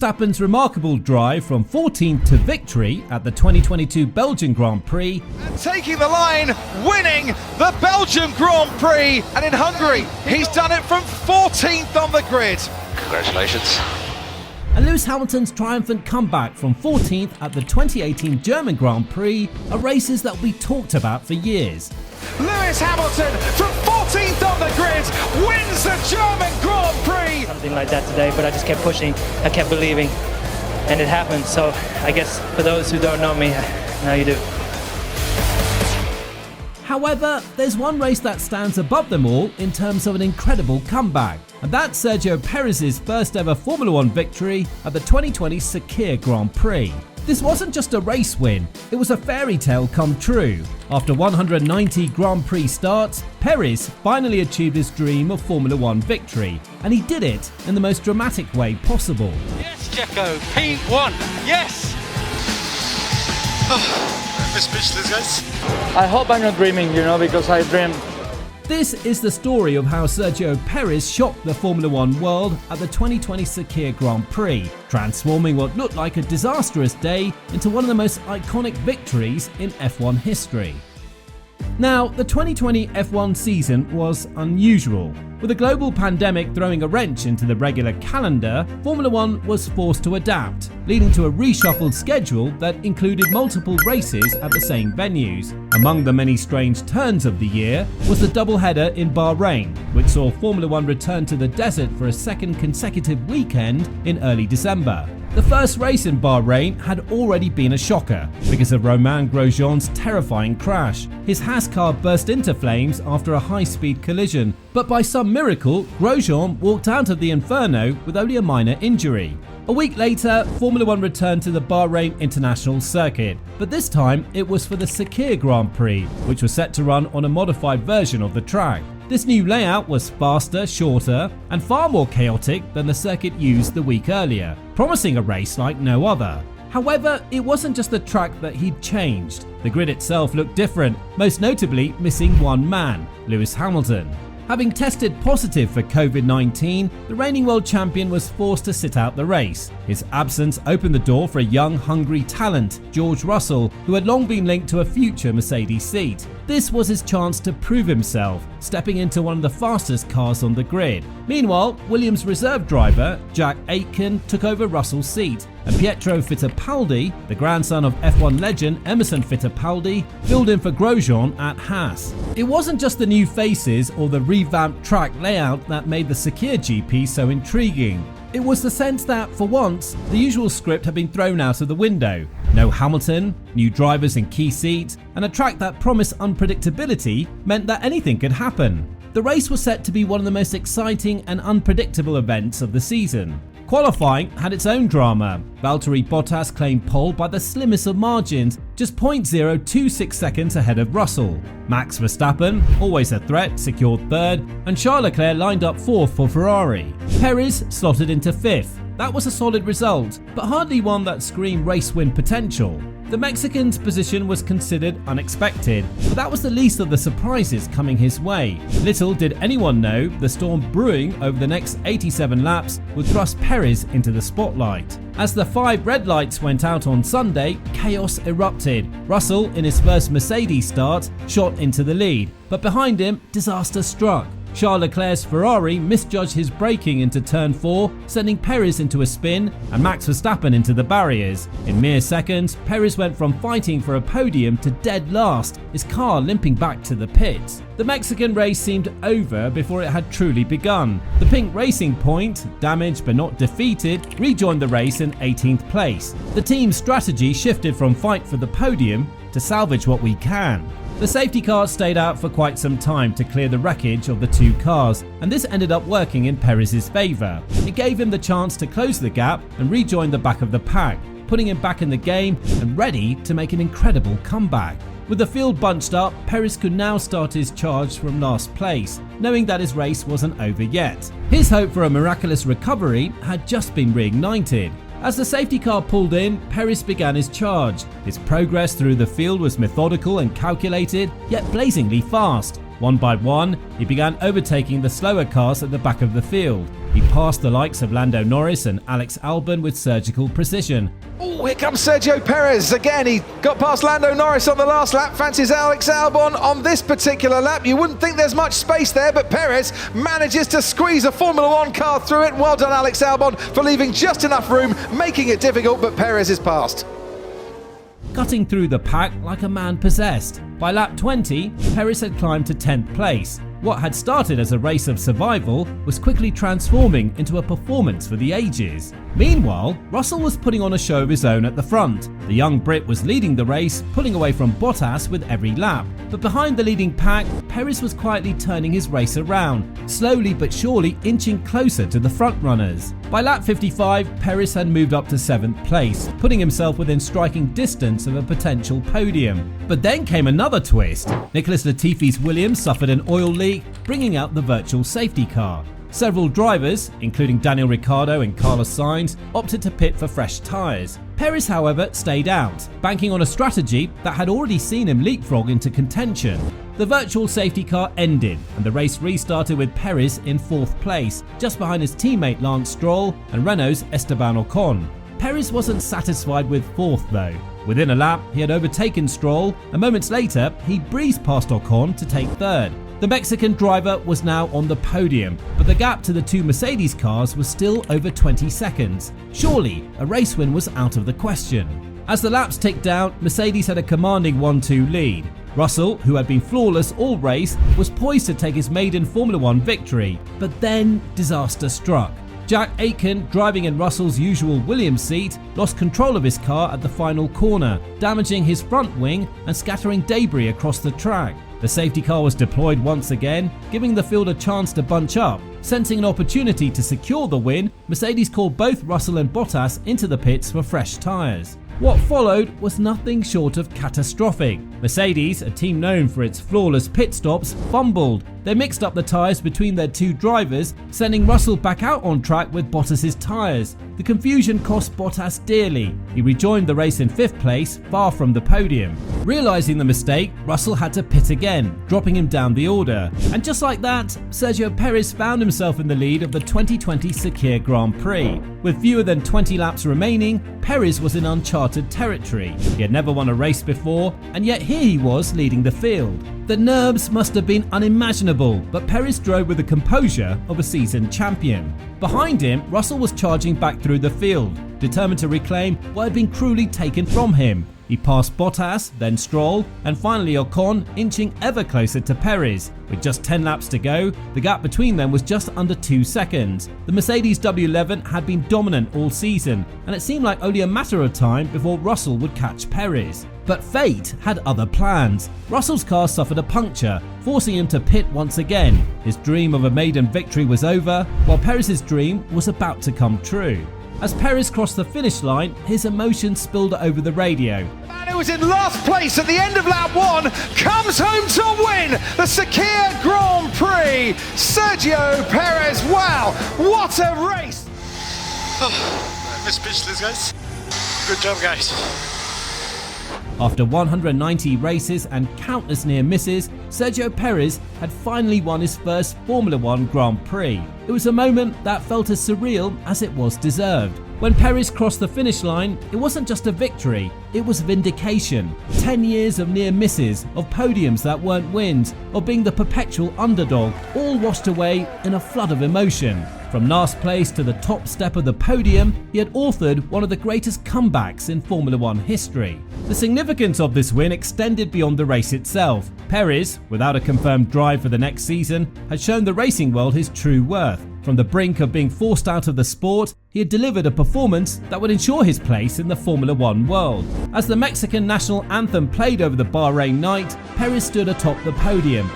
Verstappen's remarkable drive from 14th to victory at the 2022 Belgian Grand Prix, and taking the line, winning the Belgian Grand Prix, and in Hungary he's done it from 14th on the grid. Congratulations. and Lewis Hamilton's triumphant comeback from 14th at the 2018 German Grand Prix are races that will be talked about for years. Lewis Hamilton from 14th on the grid wins the German Grand Prix. Something like that today, but I just kept pushing, I kept believing, and it happened. So I guess for those who don't know me, now you do. However, there's one race that stands above them all in terms of an incredible comeback, and that's Sergio Perez's first ever Formula One victory at the 2020 Sakhir Grand Prix. This wasn't just a race win, it was a fairy tale come true. After 190 Grand Prix starts, Perez finally achieved his dream of Formula One victory, and he did it in the most dramatic way possible. Yes, Checo, P1, yes! I'm speechless, guys. I hope I'm not dreaming, because I dreamed. This is the story of how Sergio Perez shocked the Formula One world at the 2020 Sakhir Grand Prix, transforming what looked like a disastrous day into one of the most iconic victories in F1 history. Now, the 2020 F1 season was unusual. With a global pandemic throwing a wrench into the regular calendar, Formula One was forced to adapt, leading to a reshuffled schedule that included multiple races at the same venues. Among the many strange turns of the year was the doubleheader in Bahrain, which saw Formula One return to the desert for a second consecutive weekend in early December. The first race in Bahrain had already been a shocker because of Romain Grosjean's terrifying crash. His Haas car burst into flames after a high-speed collision, but by some miracle, Grosjean walked out of the inferno with only a minor injury. A week later, Formula One returned to the Bahrain International Circuit, but this time it was for the Sakhir Grand Prix, which was set to run on a modified version of the track. This new layout was faster, shorter, and far more chaotic than the circuit used the week earlier, promising a race like no other. However, it wasn't just the track that he'd changed. The grid itself looked different, most notably missing one man, Lewis Hamilton. Having tested positive for COVID-19, the reigning world champion was forced to sit out the race. His absence opened the door for a young, hungry talent, George Russell, who had long been linked to a future Mercedes seat. This was his chance to prove himself, stepping into one of the fastest cars on the grid. Meanwhile, Williams' reserve driver, Jack Aitken, took over Russell's seat, and Pietro Fittipaldi, the grandson of F1 legend Emerson Fittipaldi, filled in for Grosjean at Haas. It wasn't just the new faces or the revamped track layout that made the Sakhir GP so intriguing. It was the sense that, for once, the usual script had been thrown out of the window. No Hamilton, new drivers in key seats, and a track that promised unpredictability meant that anything could happen. The race was set to be one of the most exciting and unpredictable events of the season. Qualifying had its own drama. Valtteri Bottas claimed pole by the slimmest of margins, just 0.026 seconds ahead of Russell. Max Verstappen, always a threat, secured third, and Charles Leclerc lined up fourth for Ferrari. Perez slotted into fifth. That was a solid result, but hardly one that screamed race win potential. The Mexican's position was considered unexpected, but that was the least of the surprises coming his way. Little did anyone know the storm brewing over the next 87 laps would thrust Perez into the spotlight. As the 5 red lights went out on Sunday, chaos erupted. Russell, in his first Mercedes start, shot into the lead, but behind him, disaster struck. Charles Leclerc's Ferrari misjudged his braking into turn 4, sending Perez into a spin and Max Verstappen into the barriers. In mere seconds, Perez went from fighting for a podium to dead last, his car limping back to the pits. The Mexican race seemed over before it had truly begun. The Pink Racing Point, damaged but not defeated, rejoined the race in 18th place. The team's strategy shifted from fight for the podium to salvage what we can. The safety car stayed out for quite some time to clear the wreckage of the two cars, and this ended up working in Perez's favour. It gave him the chance to close the gap and rejoin the back of the pack, putting him back in the game and ready to make an incredible comeback. With the field bunched up, Perez could now start his charge from last place, knowing that his race wasn't over yet. His hope for a miraculous recovery had just been reignited. As the safety car pulled in, Perez began his charge. His progress through the field was methodical and calculated, yet blazingly fast. One by one, he began overtaking the slower cars at the back of the field. He passed the likes of Lando Norris and Alex Albon with surgical precision. Oh, here comes Sergio Perez again. He got past Lando Norris on the last lap, fancies Alex Albon on this particular lap. You wouldn't think there's much space there, but Perez manages to squeeze a Formula One car through it. Well done, Alex Albon, for leaving just enough room, making it difficult, but Perez is past. Cutting through the pack like a man possessed. By lap 20, Perez had climbed to 10th place. What had started as a race of survival was quickly transforming into a performance for the ages. Meanwhile, Russell was putting on a show of his own at the front. The young Brit was leading the race, pulling away from Bottas with every lap. But behind the leading pack, Perez was quietly turning his race around, slowly but surely inching closer to the front runners. By lap 55, Perez had moved up to 7th place, putting himself within striking distance of a potential podium. But then came another twist. Nicholas Latifi's Williams suffered an oil leak, bringing out the virtual safety car. Several drivers, including Daniel Ricciardo and Carlos Sainz, opted to pit for fresh tyres. Perez, however, stayed out, banking on a strategy that had already seen him leapfrog into contention. The virtual safety car ended, and the race restarted with Perez in 4th place, just behind his teammate Lance Stroll and Renault's Esteban Ocon. Perez wasn't satisfied with 4th though. Within a lap, he had overtaken Stroll, and moments later, he breezed past Ocon to take 3rd. The Mexican driver was now on the podium, but the gap to the two Mercedes cars was still over 20 seconds. Surely, a race win was out of the question. As the laps ticked down, Mercedes had a commanding 1-2 lead. Russell, who had been flawless all race, was poised to take his maiden Formula One victory, but then disaster struck. Jack Aitken, driving in Russell's usual Williams seat, lost control of his car at the final corner, damaging his front wing and scattering debris across the track. The safety car was deployed once again, giving the field a chance to bunch up. Sensing an opportunity to secure the win, Mercedes called both Russell and Bottas into the pits for fresh tyres. What followed was nothing short of catastrophic. Mercedes, a team known for its flawless pit stops, fumbled. They mixed up the tyres between their two drivers, sending Russell back out on track with Bottas's tyres. The confusion cost Bottas dearly. He rejoined the race in 5th place, far from the podium. Realising the mistake, Russell had to pit again, dropping him down the order. And just like that, Sergio Perez found himself in the lead of the 2020 Sakhir Grand Prix. With fewer than 20 laps remaining, Perez was in uncharted territory. He had never won a race before, and yet here he was leading the field. The nerves must have been unimaginable, but Perez drove with the composure of a seasoned champion. Behind him, Russell was charging back through the field, determined to reclaim what had been cruelly taken from him. He passed Bottas, then Stroll, and finally Ocon, inching ever closer to Perez. With just 10 laps to go, the gap between them was just under 2 seconds. The Mercedes W11 had been dominant all season, and it seemed like only a matter of time before Russell would catch Perez. But fate had other plans. Russell's car suffered a puncture, forcing him to pit once again. His dream of a maiden victory was over, while Perez's dream was about to come true. As Perez crossed the finish line, his emotions spilled over the radio. The man who was in last place at the end of lap 1 comes home to win the Sakhir Grand Prix. Sergio Perez, wow, what a race! I'm speechless, guys. Good job, guys. After 190 races and countless near misses, Sergio Perez had finally won his first Formula One Grand Prix. It was a moment that felt as surreal as it was deserved. When Perez crossed the finish line, it wasn't just a victory, it was vindication. 10 years of near misses, of podiums that weren't wins, of being the perpetual underdog, all washed away in a flood of emotion. From last place to the top step of the podium, he had authored one of the greatest comebacks in Formula One history. The significance of this win extended beyond the race itself. Perez, without a confirmed drive for the next season, had shown the racing world his true worth. From the brink of being forced out of the sport, he had delivered a performance that would ensure his place in the Formula One world. As the Mexican national anthem played over the Bahrain night, Perez stood atop the podium,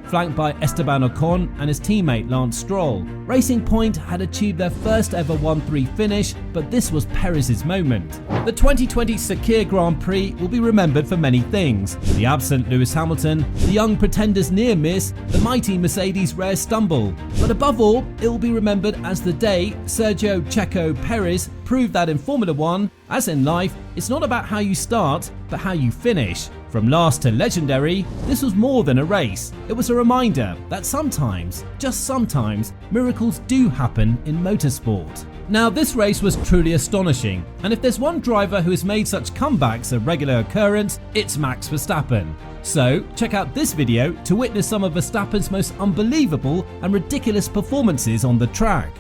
flanked by Esteban Ocon and his teammate Lance Stroll. Racing Point had achieved their first ever 1-3 finish, but this was Perez's moment. The 2020 Sakhir Grand Prix will be remembered for many things: the absent Lewis Hamilton, the young pretenders' near miss, the mighty Mercedes' rare stumble. But above all, it will be remembered as the day Sergio "Checo" Perez proved that in Formula One, as in life, it's not about how you start, but how you finish. From last to legendary, this was more than a race. It was a reminder that sometimes, just sometimes, miracles do happen in motorsport. Now, this race was truly astonishing, and if there's one driver who has made such comebacks a regular occurrence, it's Max Verstappen. So, check out this video to witness some of Verstappen's most unbelievable and ridiculous performances on the track.